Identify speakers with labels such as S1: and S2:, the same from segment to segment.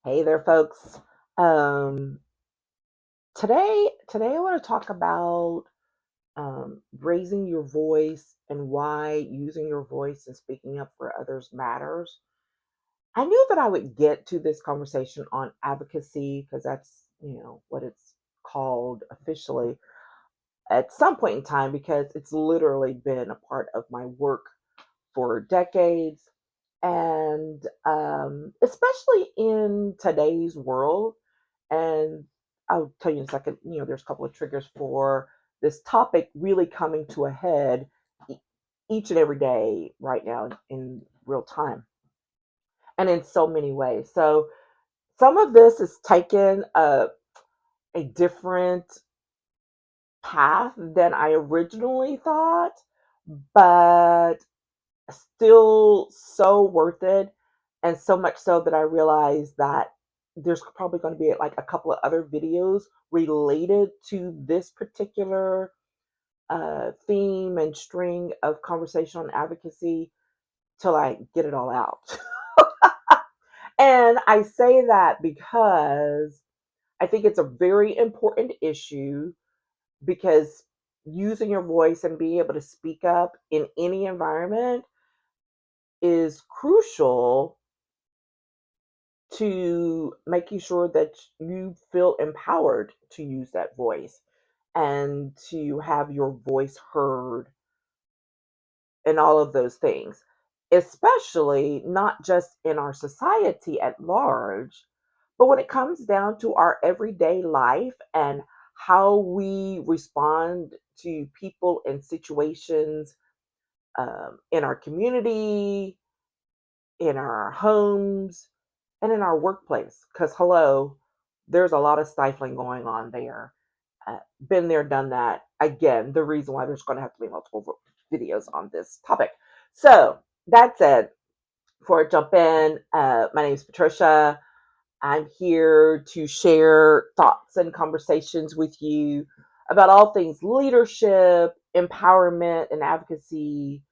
S1: Hey there, folks. Um, today I want to talk about raising your voice and why using your voice and speaking up for others matters. I knew that I would get to this conversation on advocacy because that's what it's called officially at some point in time because it's literally been a part of my work for decades, and especially in today's world. And I'll tell you in a second, there's a couple of triggers for this topic really coming to a head e- each and every day right now in real time and in so many ways. So some of this is taken a different path than I originally thought, but still so worth it. And so much so that I realized that there's probably going to be like a couple of other videos related to this particular theme and string of conversation on advocacy till I get it all out. And I say that because I think it's a very important issue because using your voice and being able to speak up in any environment is crucial to making sure that you feel empowered to use that voice and to have your voice heard and all of those things, especially not just in our society at large, but when it comes down to our everyday life and how we respond to people and situations, in our community, in our homes, and in our workplace. Because, hello, there's a lot of stifling going on there. Been there, done that. Again, the reason why there's going to have to be multiple videos on this topic. So, that said, before I jump in, my name is Patricia. I'm here to share thoughts and conversations with you about all things leadership, empowerment, and advocacy,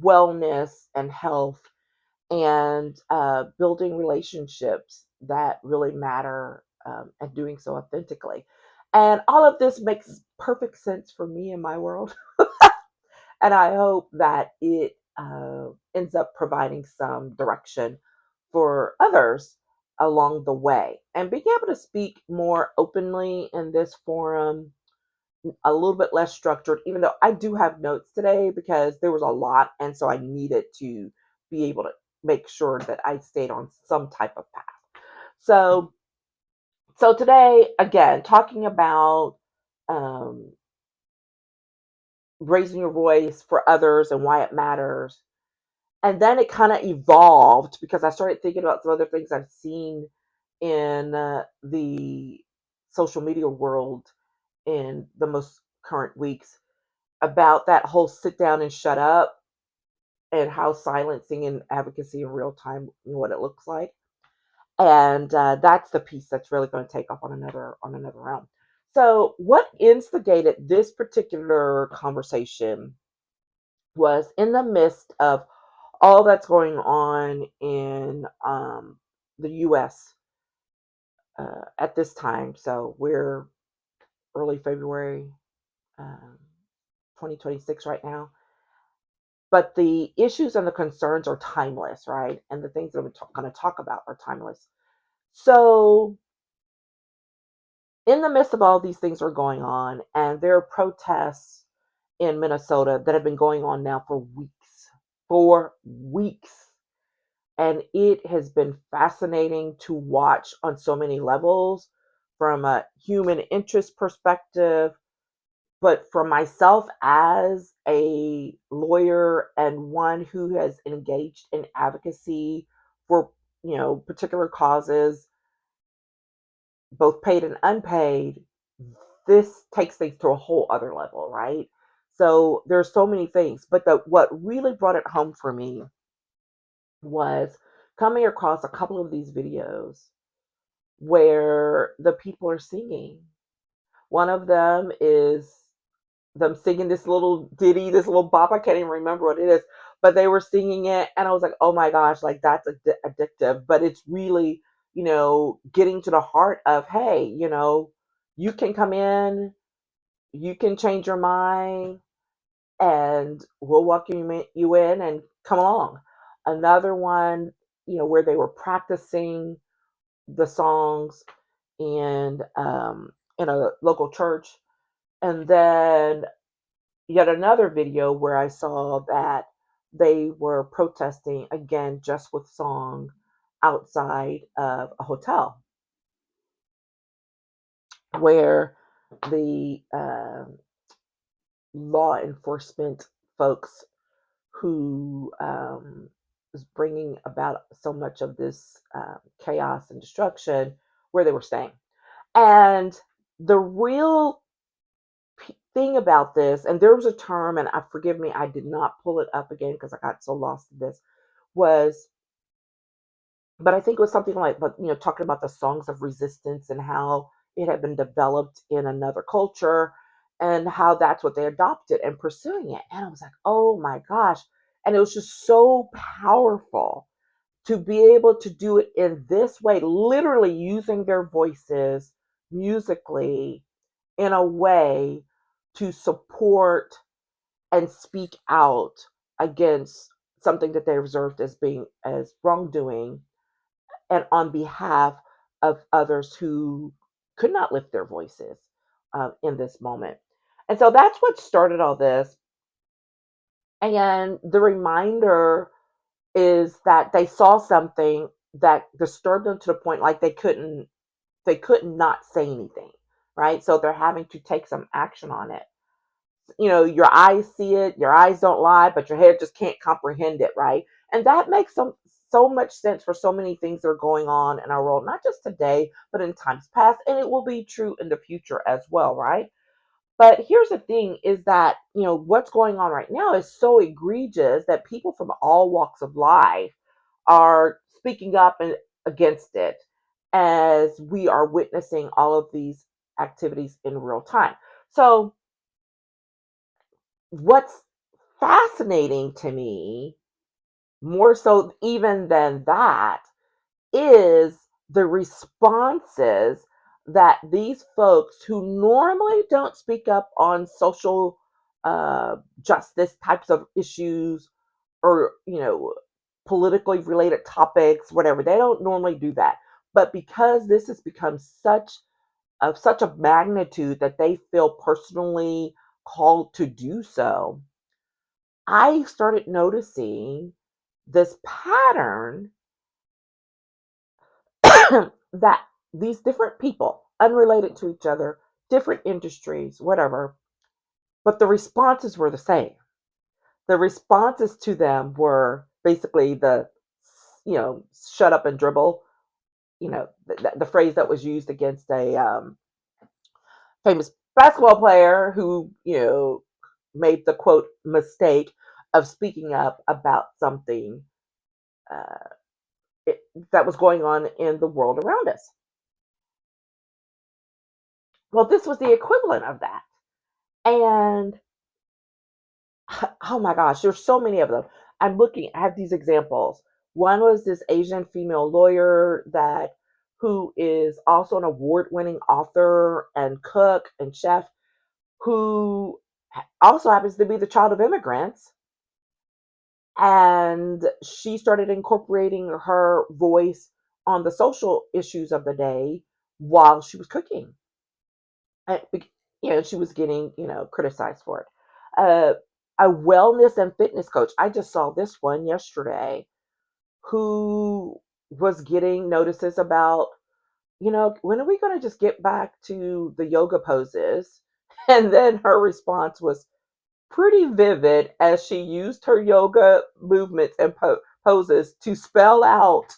S1: wellness, and health, and building relationships that really matter, and doing so authentically. And all of this makes perfect sense for me in my world. And I hope that it ends up providing some direction for others along the way. And being able to speak more openly in this forum, a little bit less structured, even though I do have notes today because there was a lot. And so I needed to be able to make sure that I stayed on some type of path. So, so today, again, talking about um, raising your voice for others and why it matters. And then it kind of evolved because I started thinking about some other things I've seen in the social media world in the most current weeks about that whole sit down and shut up and how silencing and advocacy in real time, what it looks like. And that's the piece that's really going to take off on another realm. So, what instigated this particular conversation was in the midst of all that's going on in the U.S. At this time. So we're early February, um, 2026 right now. But the issues and the concerns are timeless, right? And the things that we're going to talk about are timeless. So, in the midst of all these things are going on, and there are protests in Minnesota that have been going on now for weeks. For weeks. And it has been fascinating to watch on so many levels from a human interest perspective, but for myself as a lawyer and one who has engaged in advocacy for particular causes, both paid and unpaid, this takes things to a whole other level, right? So there's so many things, but the what really brought it home for me was coming across a couple of these videos where the people are singing. One of them is them singing this little ditty, this little bop. I can't even remember what it is, but they were singing it, and I was like, "Oh my gosh, like that's addictive." But it's really getting to the heart of, hey, you can come in, you can change your mind, and we'll welcome you in and come along. Another one, where they were practicing the songs in a local church. And then yet another video where I saw that they were protesting again just with song outside of a hotel where the law enforcement folks who was bringing about so much of this chaos and destruction where they were staying. And the real thing about this, and there was a term, and forgive me, I did not pull it up again because I got so lost in this, was, but I think it was something like, but talking about the songs of resistance and how it had been developed in another culture and how that's what they adopted and pursuing it. And I was like, oh my gosh. And it was just so powerful to be able to do it in this way, literally using their voices musically in a way to support and speak out against something that they observed as being as wrongdoing and on behalf of others who could not lift their voices in this moment. And so that's what started all this. And the reminder is that they saw something that disturbed them to the point like they couldn't not say anything, right? So they're having to take some action on it. Your eyes see it, your eyes don't lie, but your head just can't comprehend it, right? And that makes so much sense for so many things that are going on in our world, not just today, but in times past, and it will be true in the future as well, right? But here's the thing is that, what's going on right now is so egregious that people from all walks of life are speaking up and against it as we are witnessing all of these activities in real time. So what's fascinating to me, more so even than that, is the responses that these folks who normally don't speak up on social justice types of issues or, politically related topics, whatever, they don't normally do that. But because this has become such a magnitude that they feel personally called to do so, I started noticing this pattern that these different people, unrelated to each other, different industries, whatever, but the responses were the same. The responses to them were basically shut up and dribble, the phrase that was used against a famous basketball player who, made the quote mistake of speaking up about something uh, that was going on in the world around us. Well, this was the equivalent of that. And oh my gosh, there's so many of them. I have these examples. One was this Asian female lawyer who is also an award-winning author and cook and chef who also happens to be the child of immigrants. And she started incorporating her voice on the social issues of the day while she was cooking. And, she was getting, criticized for it. Uh, a wellness and fitness coach. I just saw this one yesterday who was getting notices about, when are we going to just get back to the yoga poses? And then her response was pretty vivid as she used her yoga movements and poses to spell out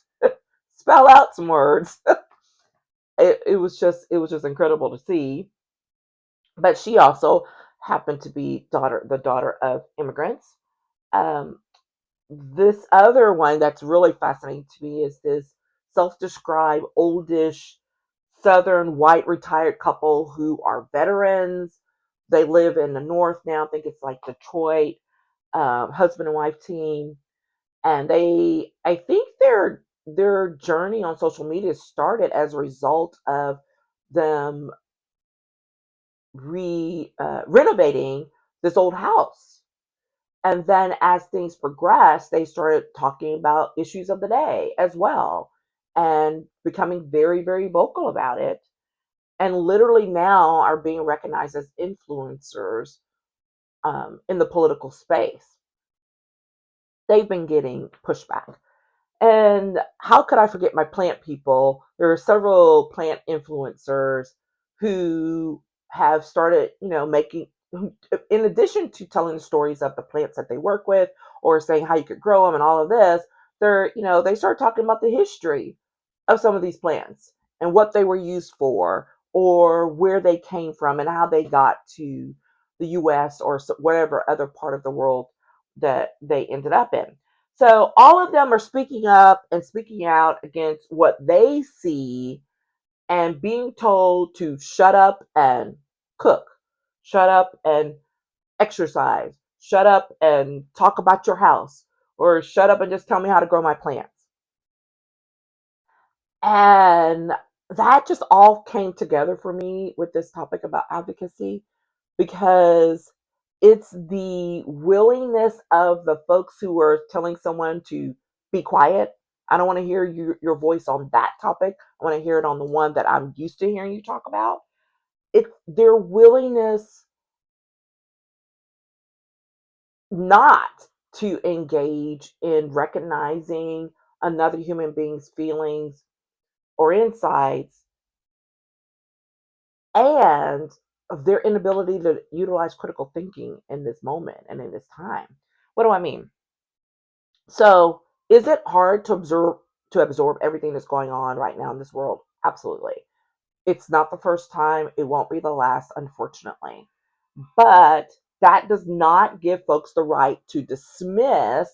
S1: some words. It was just incredible to see. But she also happened to be the daughter of immigrants. Um, this other one that's really fascinating to me is this self-described oldish Southern white retired couple who are veterans. They live in the North now. I think it's like Detroit, husband and wife team, and I think they're their journey on social media started as a result of them renovating this old house. And then as things progressed, they started talking about issues of the day as well and becoming very, very vocal about it. And literally now are being recognized as influencers in the political space. They've been getting pushback. And how could I forget my plant people? There are several plant influencers who have started, making, in addition to telling the stories of the plants that they work with or saying how you could grow them and all of this, they start talking about the history of some of these plants and what they were used for or where they came from and how they got to the US or whatever other part of the world that they ended up in. So all of them are speaking up and speaking out against what they see and being told to shut up and cook, shut up and exercise, shut up and talk about your house, or shut up and just tell me how to grow my plants. And that just all came together for me with this topic about advocacy because it's the willingness of the folks who are telling someone to be quiet. I don't want to hear your voice on that topic. I want to hear it on the one that I'm used to hearing you talk about. It's their willingness not to engage in recognizing another human being's feelings or insights and of their inability to utilize critical thinking in this moment and in this time. What do I mean? So, is it hard to absorb everything that's going on right now in this world? Absolutely. It's not the first time, it won't be the last, unfortunately. But that does not give folks the right to dismiss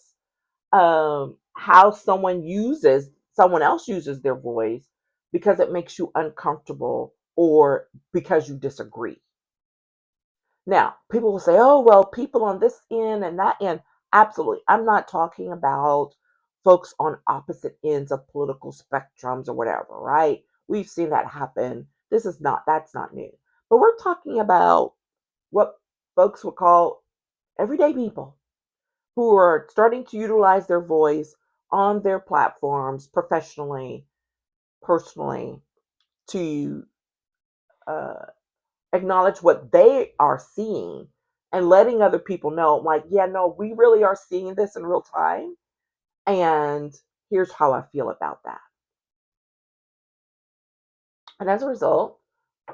S1: how someone else uses their voice because it makes you uncomfortable or because you disagree. Now, people will say, oh, well, people on this end and that end. Absolutely. I'm not talking about folks on opposite ends of political spectrums or whatever, right? We've seen that happen. That's not new. But we're talking about what folks would call everyday people who are starting to utilize their voice on their platforms professionally, personally, to uh, acknowledge what they are seeing and letting other people know, like, yeah, no, we really are seeing this in real time. And here's how I feel about that. And as a result,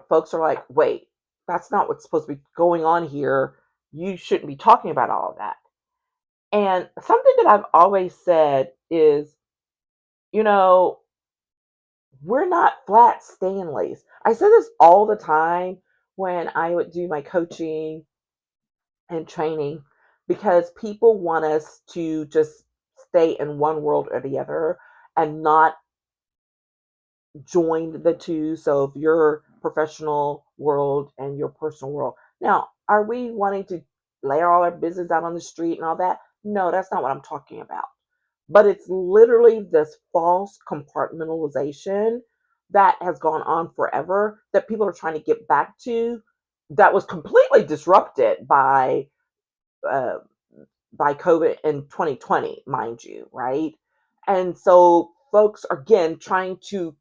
S1: folks are like, wait, that's not what's supposed to be going on here. You shouldn't be talking about all of that. And something that I've always said is, you know, we're not flat Stanleys. I say this all the time when I would do my coaching and training because people want us to just stay in one world or the other and not join the two. So if your professional world and your personal world. Now, are we wanting to lay all our business out on the street and all that? No, that's not what I'm talking about. But it's literally this false compartmentalization that has gone on forever that people are trying to get back to that was completely disrupted uh, by COVID in 2020, mind you, right? And so folks are again trying to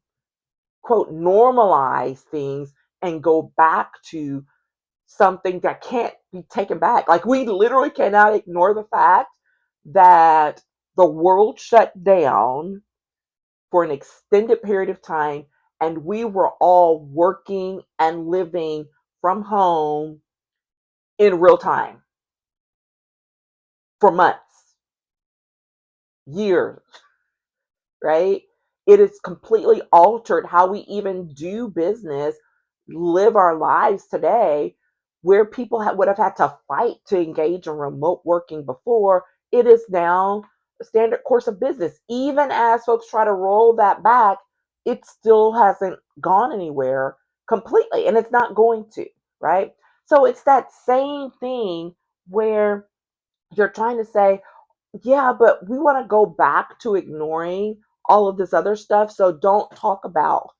S1: quote normalize things and go back to something that can't be taken back. Like we literally cannot ignore the fact that the world shut down for an extended period of time and we were all working and living from home in real time for months, years, right? It has completely altered how we even do business, live our lives today, where people would have had to fight to engage in remote working before. It is now a standard course of business. Even as folks try to roll that back, it still hasn't gone anywhere completely, and it's not going to, right? So it's that same thing where you're trying to say, yeah, but we want to go back to ignoring all of this other stuff. So don't talk about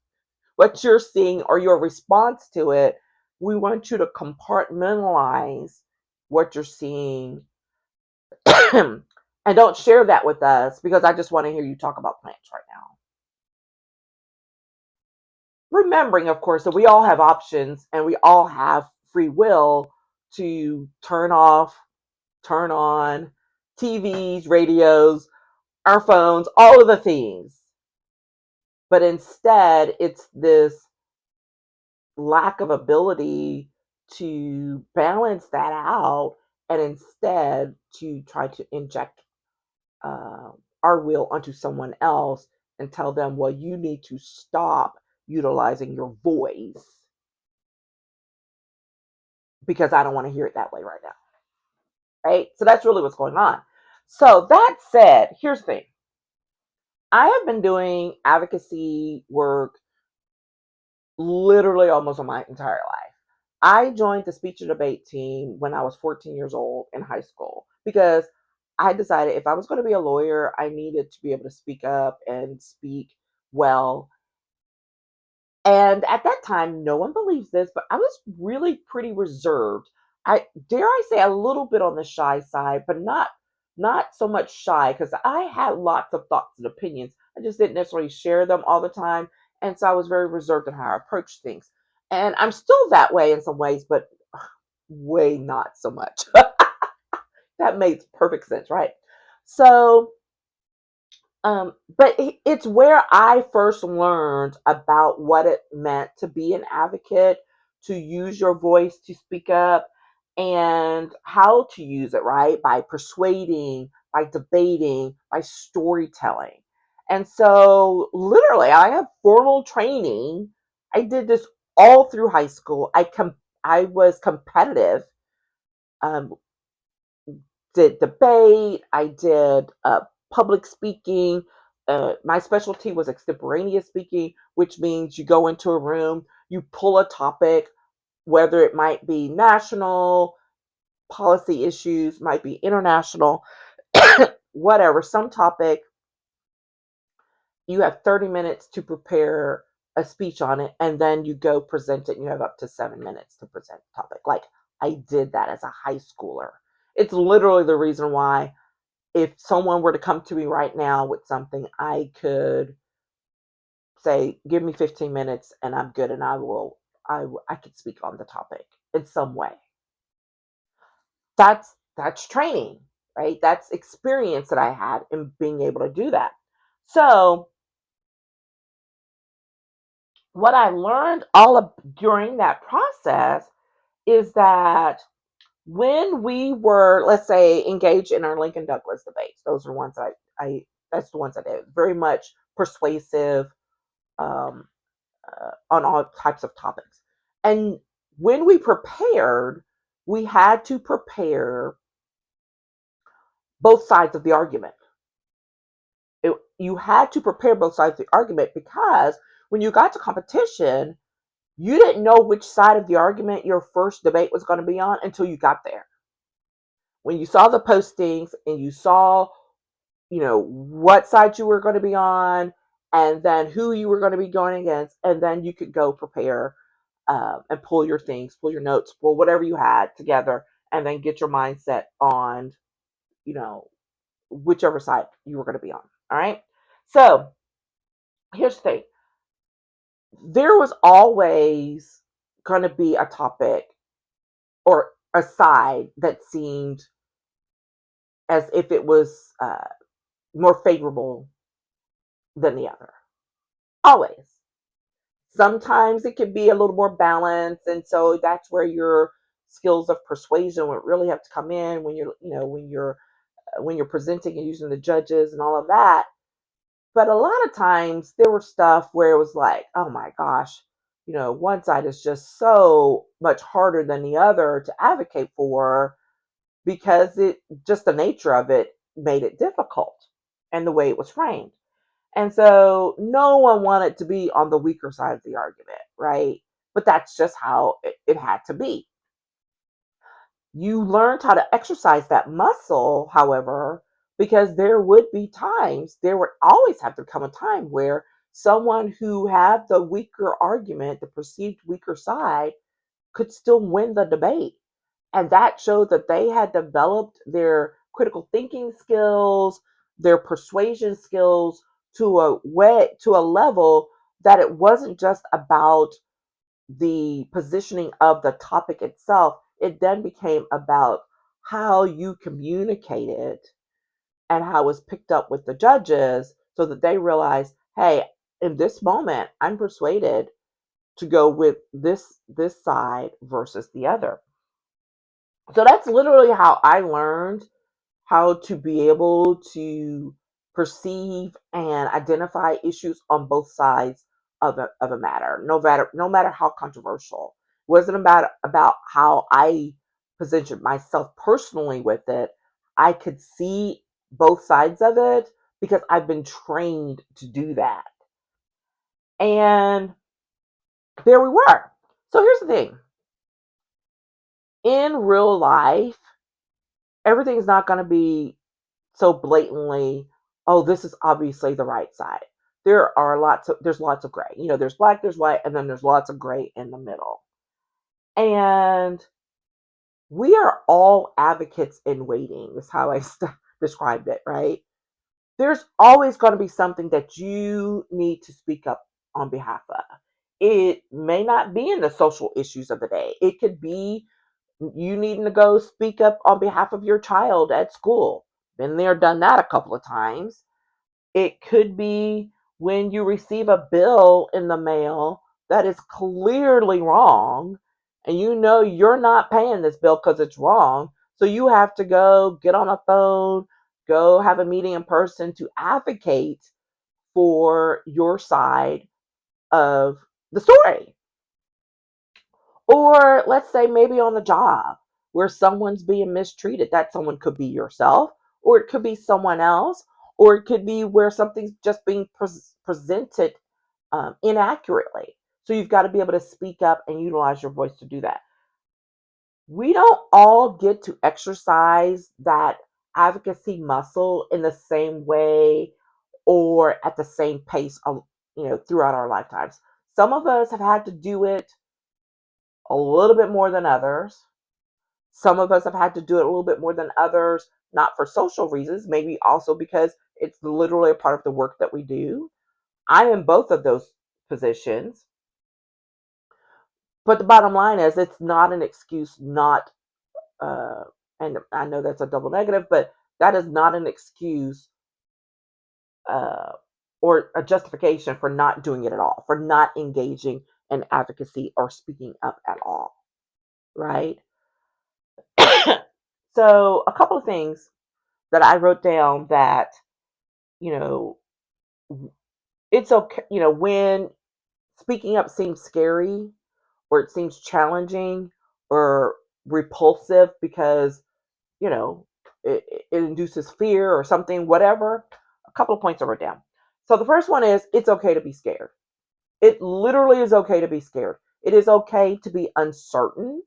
S1: what you're seeing or your response to it. We want you to compartmentalize what you're seeing and don't share that with us because I just want to hear you talk about plants right now. Remembering, of course, that we all have options and we all have free will to turn off, turn on TVs, radios, our phones, all of the things. But instead, it's this lack of ability to balance that out and instead to try to inject uh, our will onto someone else and tell them, well, you need to stop utilizing your voice because I don't want to hear it that way right now. Right? So that's really what's going on. So that said, here's the thing. I have been doing advocacy work literally almost my entire life. I joined the speech and debate team when I was 14 years old in high school because I decided if I was going to be a lawyer, I needed to be able to speak up and speak well. And at that time, no one believes this, but I was really pretty reserved. I dare I say a little bit on the shy side, but not so much shy because I had lots of thoughts and opinions. I just didn't necessarily share them all the time, and so I was very reserved in how I approached things. And I'm still that way in some ways, but way not so much. That makes perfect sense, right? So but it's where I first learned about what it meant to be an advocate, to use your voice to speak up, and how to use it, right? By persuading, by debating, by storytelling. And so, literally, I have formal training. I did this all through high school. I was competitive. Um, did debate, I did public speaking. My specialty was extemporaneous speaking, which means you go into a room, you pull a topic, whether it might be national, policy issues, might be international, whatever, some topic. You have 30 minutes to prepare a speech on it, and then you go present it, and you have up to 7 minutes to present the topic. Like, I did that as a high schooler. It's literally the reason why if someone were to come to me right now with something, I could say, "Give me 15 minutes, and I'm good, and I could speak on the topic in some way." That's training, right? That's experience that I had in being able to do that. So what I learned during that process is that when we were, let's say, engaged in our Lincoln Douglas debates, those are ones that I that's the ones I did. Very much persuasive, um, on all types of topics. And when we prepared, we had to prepare both sides of the argument. You had to prepare both sides of the argument because when you got to competition, you didn't know which side of the argument your first debate was going to be on until you got there. When you saw the postings and you saw, what side you were going to be on, and then who you were going to be going against, and then you could go prepare and pull your things, pull your notes, pull whatever you had together, and then get your mindset on, you know, whichever side you were going to be on. All right. So here's the thing: there was always going to be a topic or a side that seemed as if it was more favorable than the other. Always. Sometimes it can be a little more balanced, and so that's where your skills of persuasion would really have to come in when you're presenting and using the judges and all of that. But a lot of times there was stuff where it was like, oh my gosh, one side is just so much harder than the other to advocate for because it just the nature of it made it difficult and the way it was framed. And so no one wanted to be on the weaker side of the argument, right? But that's just how it had to be. You learned how to exercise that muscle, however, because there would be times, there would always have to come a time where someone who had the weaker argument, the perceived weaker side, could still win the debate. And that showed that they had developed their critical thinking skills, their persuasion skills to a level that it wasn't just about the positioning of the topic itself. It then became about how you communicated and how it was picked up with the judges so that they realized, hey, in this moment, I'm persuaded to go with this side versus the other. So that's literally how I learned how to be able to perceive and identify issues on both sides of a matter, no matter how controversial. It wasn't about how I positioned myself personally with it. I could see both sides of it because I've been trained to do that. And there we were. So here's the thing. In real life, everything's not going to be so blatantly, oh, this is obviously the right side. There's lots of gray. There's black, there's white, and then there's lots of gray in the middle. And we are all advocates in waiting, is how I described it, right? There's always going to be something that you need to speak up on behalf of. It may not be in the social issues of the day. It could be you needing to go speak up on behalf of your child at school. Been there, done that a couple of times. It could be when you receive a bill in the mail that is clearly wrong, and you know you're not paying this bill because it's wrong. So you have to go get on a phone, go have a meeting in person to advocate for your side of the story. Or let's say maybe on the job where someone's being mistreated. That someone could be yourself, or it could be someone else, or it could be where something's just being presented inaccurately. So you've got to be able to speak up and utilize your voice to do that. We don't all get to exercise that advocacy muscle in the same way or at the same pace, throughout our lifetimes. Some of us have had to do it a little bit more than others. Some of us have had to do it a little bit more than others, not for social reasons, maybe also because it's literally a part of the work that we do. I'm in both of those positions. But the bottom line is, it's not an excuse not, uh, and I know that's a double negative, but that is not an excuse uh, or a justification for not doing it at all, for not engaging in advocacy or speaking up at all, right? So, a couple of things that I wrote down that, you know, it's okay, when speaking up seems scary or it seems challenging or repulsive because, you know, it induces fear or something, whatever. A couple of points I wrote down. So the first one is, it's okay to be scared. It literally is okay to be scared. It is okay to be uncertain.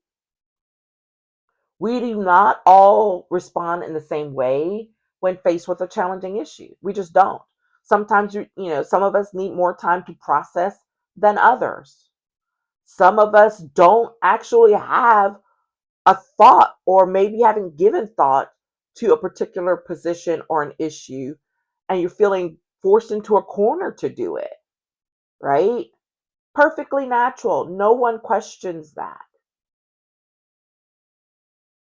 S1: We do not all respond in the same way when faced with a challenging issue. We just don't. Sometimes some of us need more time to process than others. Some of us don't actually have a thought or maybe haven't given thought to a particular position or an issue, and you're feeling forced into a corner to do it, right? Perfectly natural. No one questions that.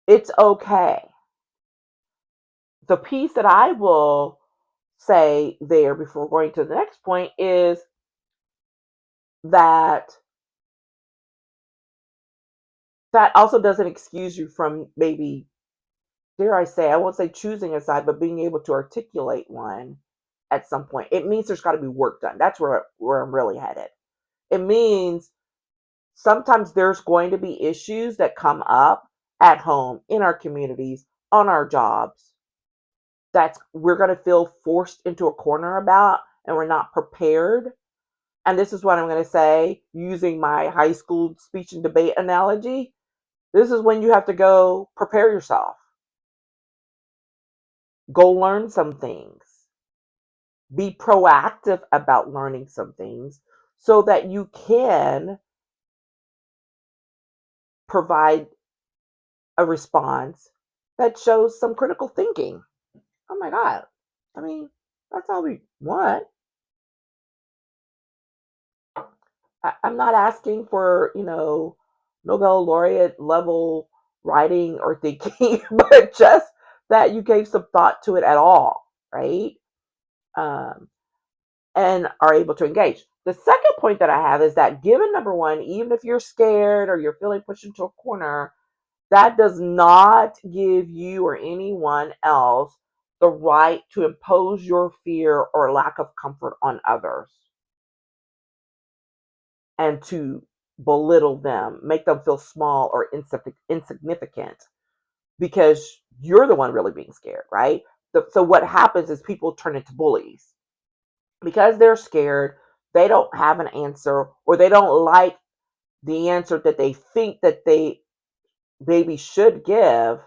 S1: It's okay. The piece that I will say there before going to the next point is that that also doesn't excuse you from maybe, dare I say, I won't say choosing a side, but being able to articulate one at some point. It means there's got to be work done. That's where I'm really headed. It means sometimes there's going to be issues that come up at home, in our communities, on our jobs, that we're going to feel forced into a corner about, and we're not prepared. And this is what I'm going to say using my high school speech and debate analogy. This is when you have to go prepare yourself. Go learn some things. Be proactive about learning some things so that you can provide a response that shows some critical thinking. Oh my God. I mean, that's all we want. I'm not asking for, Nobel laureate level writing or thinking, but just that you gave some thought to it at all, right? Um, and are able to engage. The second point that I have is that given number one, even if you're scared or you're feeling pushed into a corner, that does not give you or anyone else the right to impose your fear or lack of comfort on others and to belittle them, make them feel small or insignificant because you're the one really being scared, right? So what happens is people turn into bullies because they're scared. They don't have an answer, or they don't like the answer that they think that they maybe should give.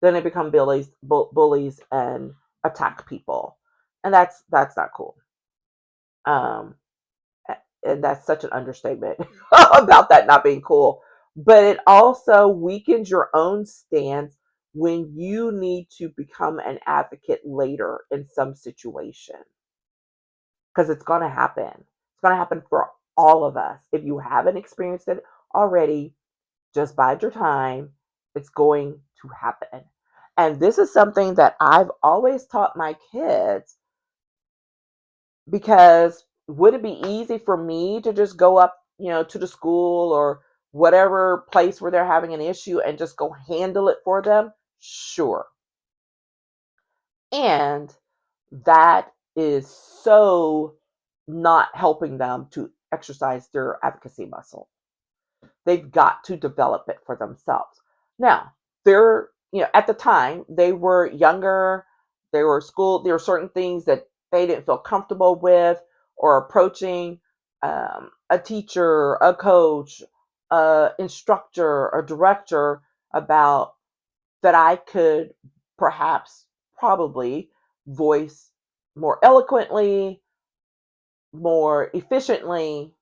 S1: Then they become bullies and attack people, and that's not cool. Um, and that's such an understatement about that not being cool. But it also weakens your own stance when you need to become an advocate later in some situation, because it's going to happen. It's going to happen for all of us. If you haven't experienced it already, just bide your time. It's going to happen. And this is something that I've always taught my kids, because would it be easy for me to just go up, to the school or whatever place where they're having an issue and just go handle it for them? Sure. And that is so not helping them to exercise their advocacy muscle. They've got to develop it for themselves. Now, at the time, they were younger, they were school, there were certain things that they didn't feel comfortable with or approaching a teacher, a coach, a instructor, a director about, that I could perhaps probably voice more eloquently, more efficiently,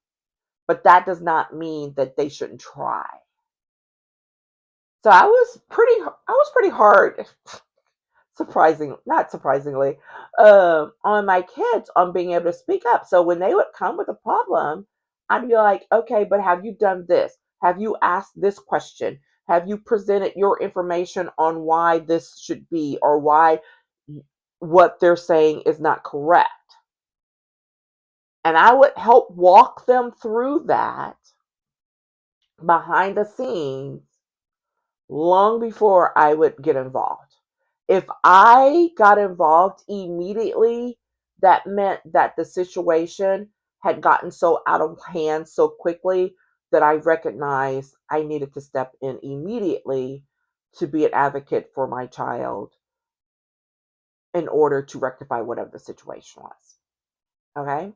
S1: but that does not mean that they shouldn't try. So I was pretty hard, not surprisingly, on my kids on being able to speak up. So when they would come with a problem, I'd be like, okay, but have you done this? Have you asked this question? Have you presented your information on why this should be, or why what they're saying is not correct? And I would help walk them through that behind the scenes long before I would get involved. If I got involved immediately, that meant that the situation had gotten so out of hand so quickly that I recognized I needed to step in immediately to be an advocate for my child in order to rectify whatever the situation was. Okay?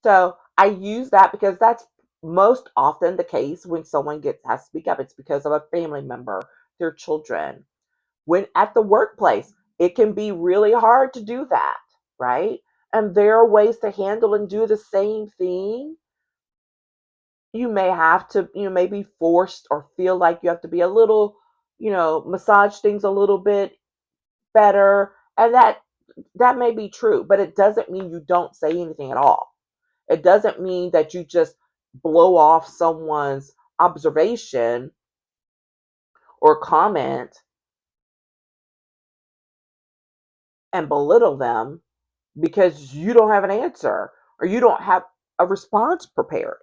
S1: So I use that because that's most often the case when someone has to speak up. It's because of a family member, their children. When at the workplace, it can be really hard to do that, right? And there are ways to handle and do the same thing. You may have to, may be forced or feel like you have to be a little, massage things a little bit better. And that may be true, but it doesn't mean you don't say anything at all. It doesn't mean that you just blow off someone's observation or comment and belittle them because you don't have an answer or you don't have a response prepared.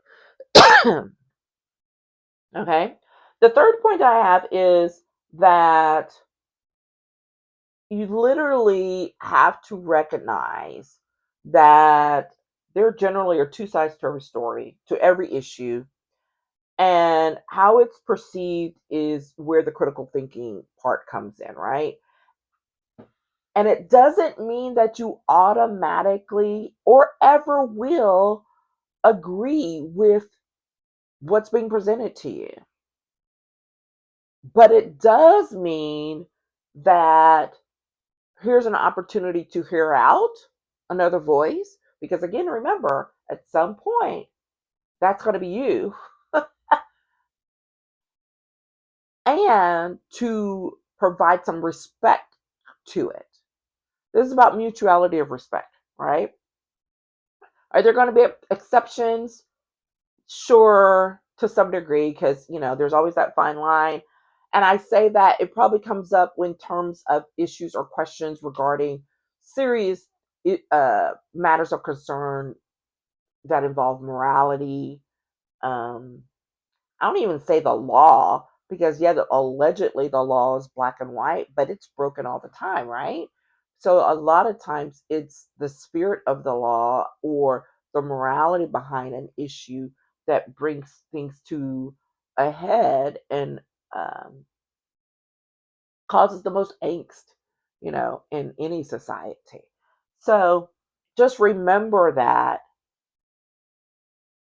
S1: Okay. The third point I have is that you literally have to recognize that there generally are two sides to every story, to every issue, and how it's perceived is where the critical thinking part comes in, right? And it doesn't mean that you automatically or ever will agree with what's being presented to you. But it does mean that here's an opportunity to hear out another voice. Because again, remember, at some point, that's going to be you. And to provide some respect to it. This is about mutuality of respect, right? Are there going to be exceptions? Sure, to some degree, because there's always that fine line. And I say that it probably comes up in terms of issues or questions regarding serious matters of concern that involve morality. Um, I don't even say the law, because yeah, allegedly the law is black and white, but it's broken all the time, right? So a lot of times it's the spirit of the law or the morality behind an issue that brings things to a head and um, causes the most angst, in any society. So just remember that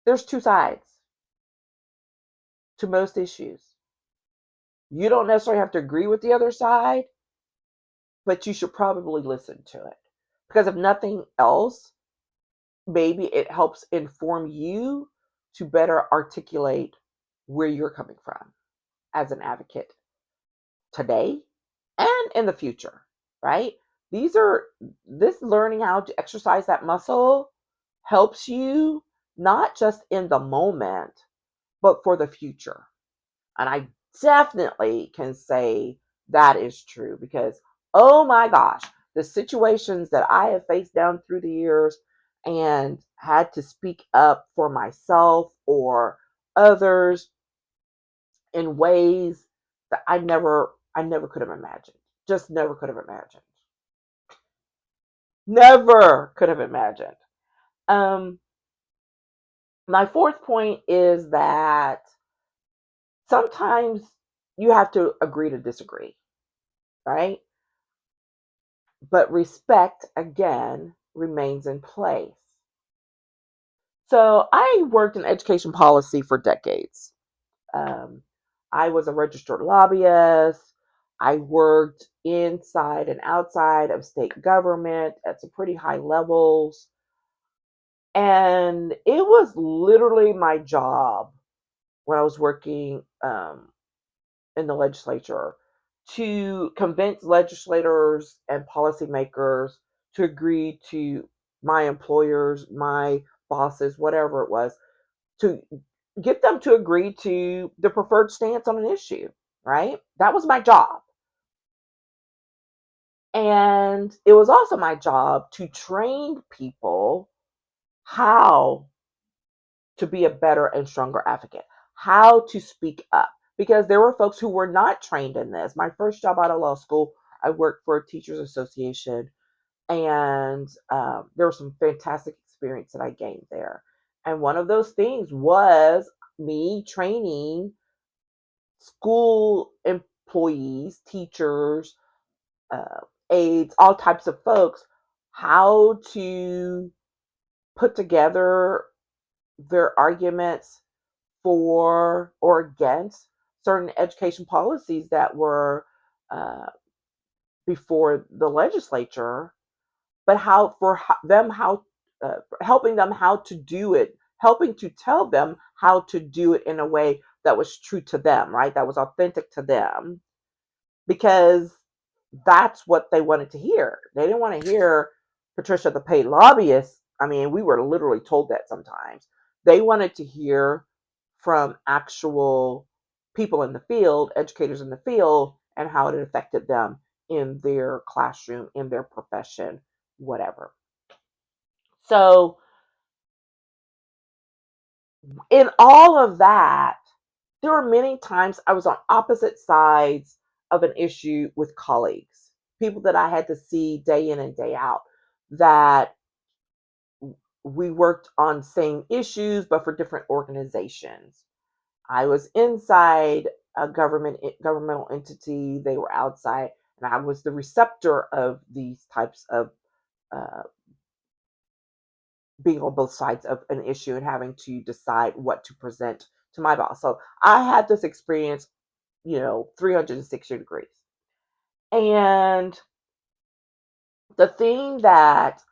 S1: there's two sides to most issues. You don't necessarily have to agree with the other side, but you should probably listen to it. Because if nothing else, maybe it helps inform you to better articulate where you're coming from as an advocate today and in the future, right? These are this learning how to exercise that muscle helps you not just in the moment, but for the future. And I definitely can say that is true because, oh my gosh, the situations that I have faced down through the years and had to speak up for myself or others in ways that I never could have imagined. Just never could have imagined. Never could have imagined. Um, my fourth point is that sometimes you have to agree to disagree, right? But respect, again, remains in place. So I worked in education policy for decades. Um, I was a registered lobbyist. I worked inside and outside of state government at some pretty high levels. And it was literally my job when I was working in the legislature to convince legislators and policymakers to agree to my employers, my bosses, whatever it was, to get them to agree to the preferred stance on an issue, right? That was my job. And it was also my job to train people how to be a better and stronger advocate, how to speak up. Because there were folks who were not trained in this. My first job out of law school, I worked for a teachers association, and there was some fantastic experience that I gained there. And one of those things was me training school employees, teachers, uh, aides, all types of folks, how to put together their arguments for or against certain education policies that were uh, before the legislature, but how for them how helping them how to do it, helping to tell them how to do it in a way that was true to them, right? That was authentic to them, because that's what they wanted to hear. They didn't want to hear Patricia the paid lobbyist. I mean, we were literally told that sometimes. They wanted to hear from actual people in the field, educators in the field, and how it affected them in their classroom, in their profession, whatever. So, in all of that, there were many times I was on opposite sides of an issue with colleagues, people that I had to see day in and day out, that we worked on same issues but for different organizations. I was inside a governmental entity, they were outside, and I was the receptor of these types of uh, being on both sides of an issue and having to decide what to present to my boss. So I had this experience, 360 degrees. And The thing that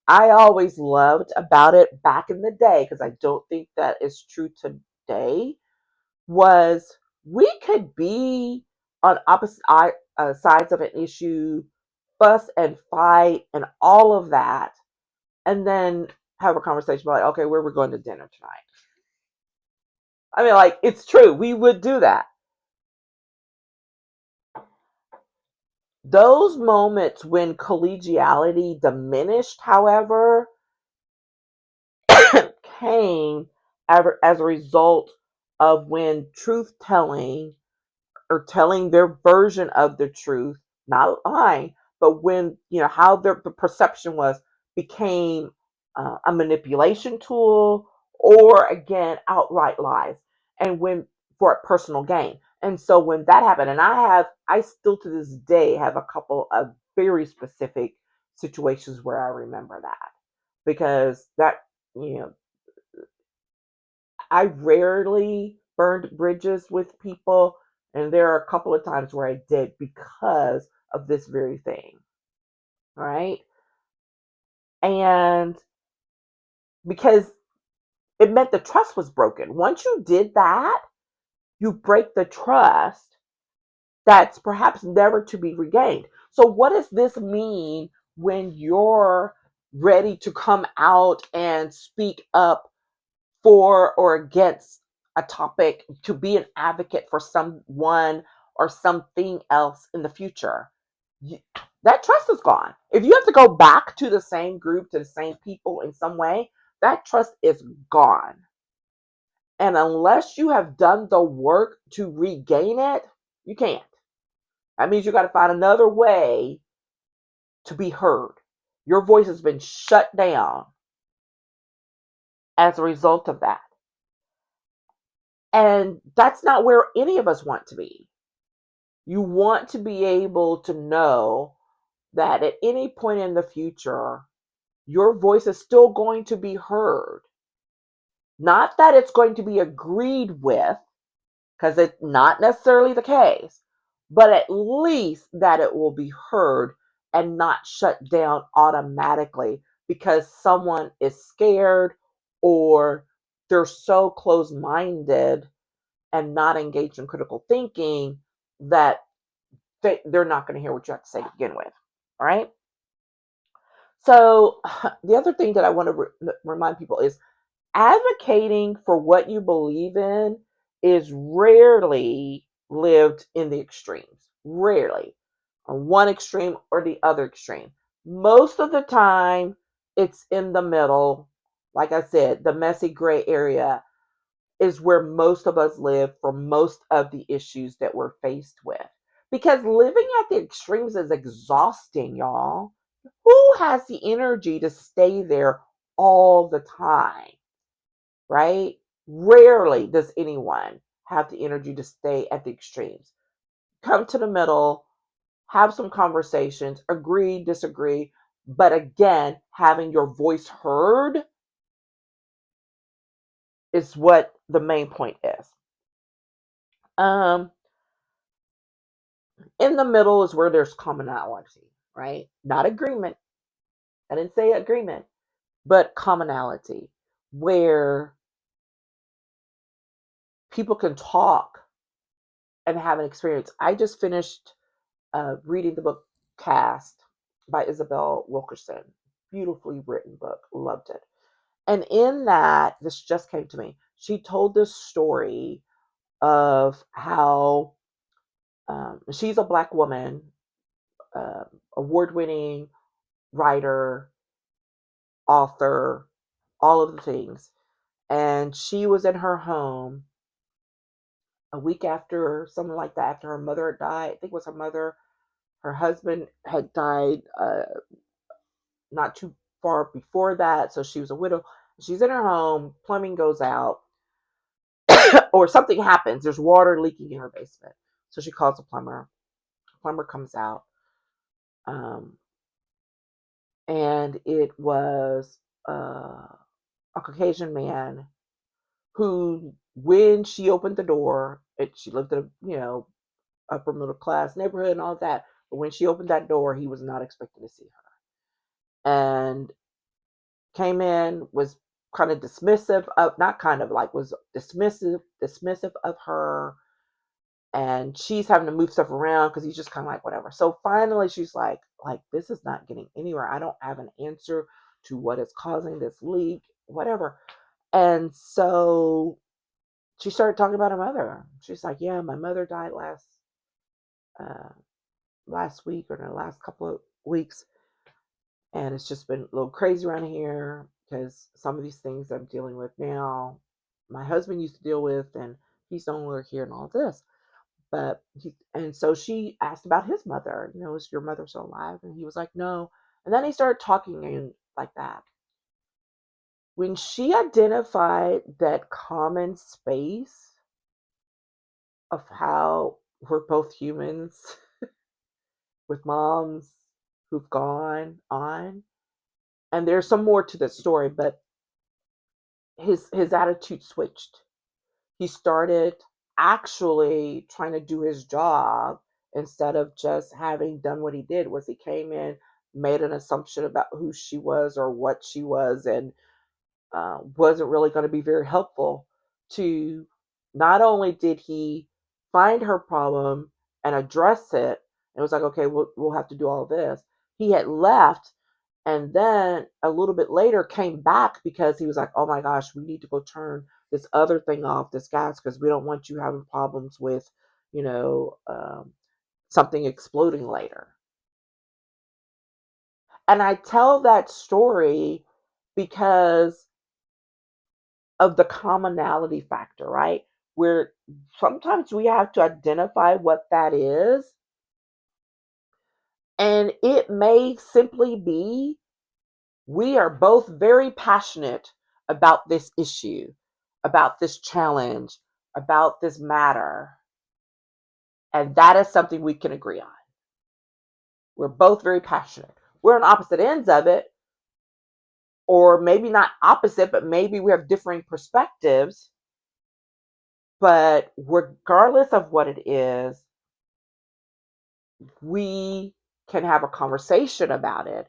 S1: I always loved about it back in the day, because I don't think that is true today, was we could be on opposite sides of an issue, fuss and fight and all of that, and then have a conversation about, like, okay, where we're going to dinner tonight. I mean, like, it's true. We would do that. Those moments when collegiality diminished, however, came as a result of when truth telling, or telling their version of the truth, not lying, but when, how the perception was, became a manipulation tool, or again, outright lies, and when, for personal gain. And so when that happened, and I still to this day have a couple of very specific situations where I remember that, because that, you know, I rarely burned bridges with people, and there are a couple of times where I did because of this very thing, right? And because it meant the trust was broken. Once you did that, you break the trust that's perhaps never to be regained. So, what does this mean when you're ready to come out and speak up for or against a topic, to be an advocate for someone or something else in the future? That trust is gone. If you have to go back to the same group, to the same people in some way, that trust is gone. And unless you have done the work to regain it, you can't. That means you got to find another way to be heard. Your voice has been shut down as a result of that. And that's not where any of us want to be. You want to be able to know that at any point in the future, your voice is still going to be heard. Not that it's going to be agreed with, because it's not necessarily the case, but at least that it will be heard and not shut down automatically because someone is scared, or they're so close minded and not engaged in critical thinking that they're not going to hear what you have to say to begin with. All right. So, the other thing that I want to remind people is, advocating for what you believe in is rarely lived in the extremes. Rarely. On one extreme or the other extreme. Most of the time, it's in the middle. Like I said, the messy gray area is where most of us live for most of the issues that we're faced with. Because living at the extremes is exhausting, y'all. Who has the energy to stay there all the time, right? Rarely does anyone have the energy to stay at the extremes. Come to the middle, have some conversations, agree, disagree, but again, having your voice heard is what the main point is. Um, in the middle is where there's commonality, right? Not agreement. I didn't say agreement, but commonality, where people can talk and have an experience. I just finished reading the book Cast by Isabel Wilkerson. Beautifully written book. Loved it. And in that, this just came to me. She told this story of how she's a Black woman, uh, award winning writer, author, all of the things. And she was in her home a week after, something like that, after her mother had died. I think it was her mother. Her husband had died not too far before that, so she was a widow. She's in her home, plumbing goes out, or something happens. There's water leaking in her basement. So she calls a plumber. The plumber comes out, um, and it was a Caucasian man who, when she opened the door, she lived in a, upper middle class neighborhood and all that. But when she opened that door, he was not expecting to see her. and came in, was kind of dismissive of, not kind of like, was dismissive of her, and she's having to move stuff around because he's just kind of like whatever. So finally she's like this is not getting anywhere. I don't have an answer to what is causing this leak, whatever. And so she started talking about her mother. She's like, yeah, my mother died uh last week, or the last couple of weeks, and it's just been a little crazy around here because some of these things I'm dealing with now, my husband used to deal with, and he's no longer here, and all this. But and so she asked about his mother. Is your mother still alive? And he was like, no. And then he started talking and like that. When she identified that common space of how we're both humans with moms who've gone on, and there's some more to the story, but his attitude switched. He started actually trying to do his job instead of just having done what he did. Was he came in, made an assumption about who she was or what she was, and wasn't really going to be very helpful to. Not only did he find her problem and address it, it was like, okay, we'll have to do all this. He had left, and then a little bit later came back because he was like, oh my gosh, we need to go turn this other thing off, this gas, because we don't want you having problems with, you know, um, something exploding later. And I tell that story because of the commonality factor, right? Where sometimes we have to identify what that is. And it may simply be we are both very passionate about this issue, about this challenge, about this matter. And that is something we can agree on. We're both very passionate. We're on opposite ends of it, or maybe not opposite, but maybe we have differing perspectives. But regardless of what it is, we can have a conversation about it.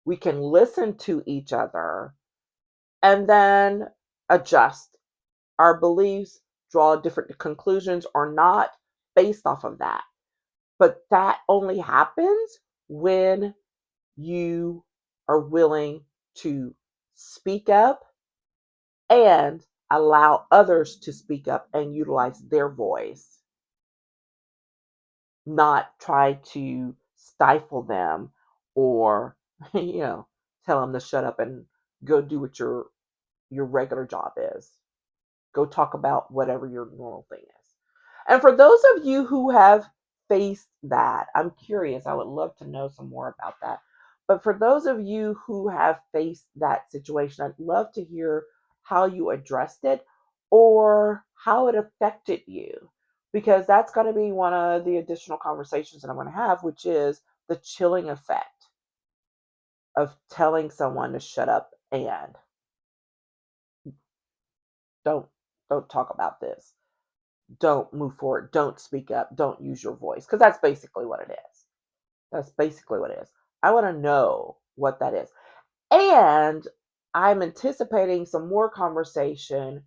S1: We can listen to each other and then adjust our beliefs, draw different conclusions or not based off of that. But that only happens when you are willing to speak up and allow others to speak up and utilize their voice, not try to stifle them or tell them to shut up and go do what your regular job is. Go talk about whatever your normal thing is. And for those of you who have faced that, I'm curious. I would love to know some more about that. But for those of you who have faced that situation, I'd love to hear how you addressed it or how it affected you. Because that's going to be one of the additional conversations that I'm going to have, which is the chilling effect of telling someone to shut up and don't don't talk about this, don't move forward, don't speak up, don't use your voice, because that's basically what it is. That's basically what it is. I want to know what that is. And I'm anticipating some more conversation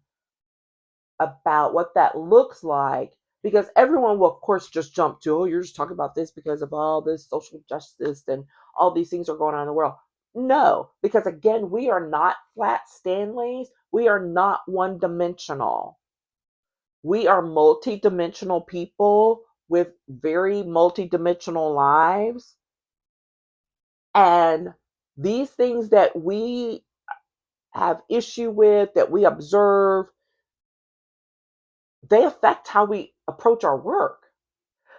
S1: about what that looks like, because everyone will, of course, just jump to, oh, you're just talking about this because of all this social justice and all these things are going on in the world. No, because again, we are not flat Stanleys. We are not one dimensional. We are multi-dimensional people with very multi-dimensional lives. And these things that we have issue with, that we observe, they affect how we approach our work.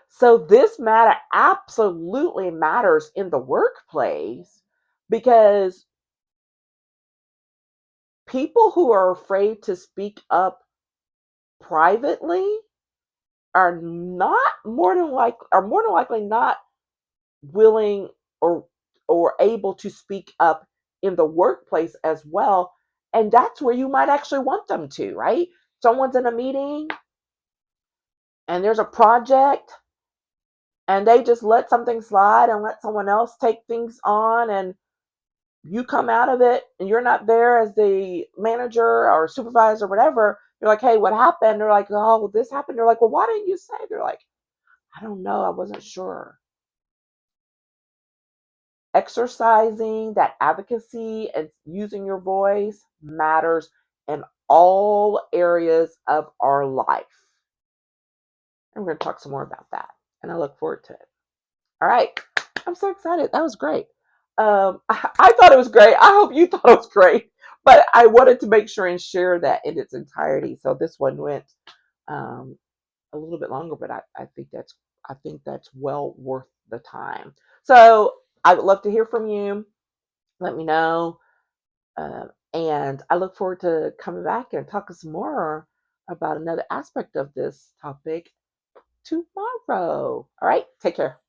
S1: So this matter absolutely matters in the workplace, because people who are afraid to speak up privately are more than likely not willing or able to speak up in the workplace as well. And that's where you might actually want them to, right? Someone's in a meeting and there's a project and they just let something slide and let someone else take things on, and you come out of it and you're not there as the manager or supervisor or whatever, you're like, hey, what happened? They're like, oh, well, this happened. They're like, well, why didn't you say? They're like, I don't know. I wasn't sure. Exercising that advocacy and using your voice matters in all areas of our life. And we're going to talk some more about that. And I look forward to it. All right. I'm so excited. That was great. I thought it was great. I hope you thought it was great. But I wanted to make sure and share that in its entirety. So this one went um, a little bit longer, but I think that's well worth the time. So I would love to hear from you. Let me know. And I look forward to coming back and talking some more about another aspect of this topic tomorrow. All right. Take care.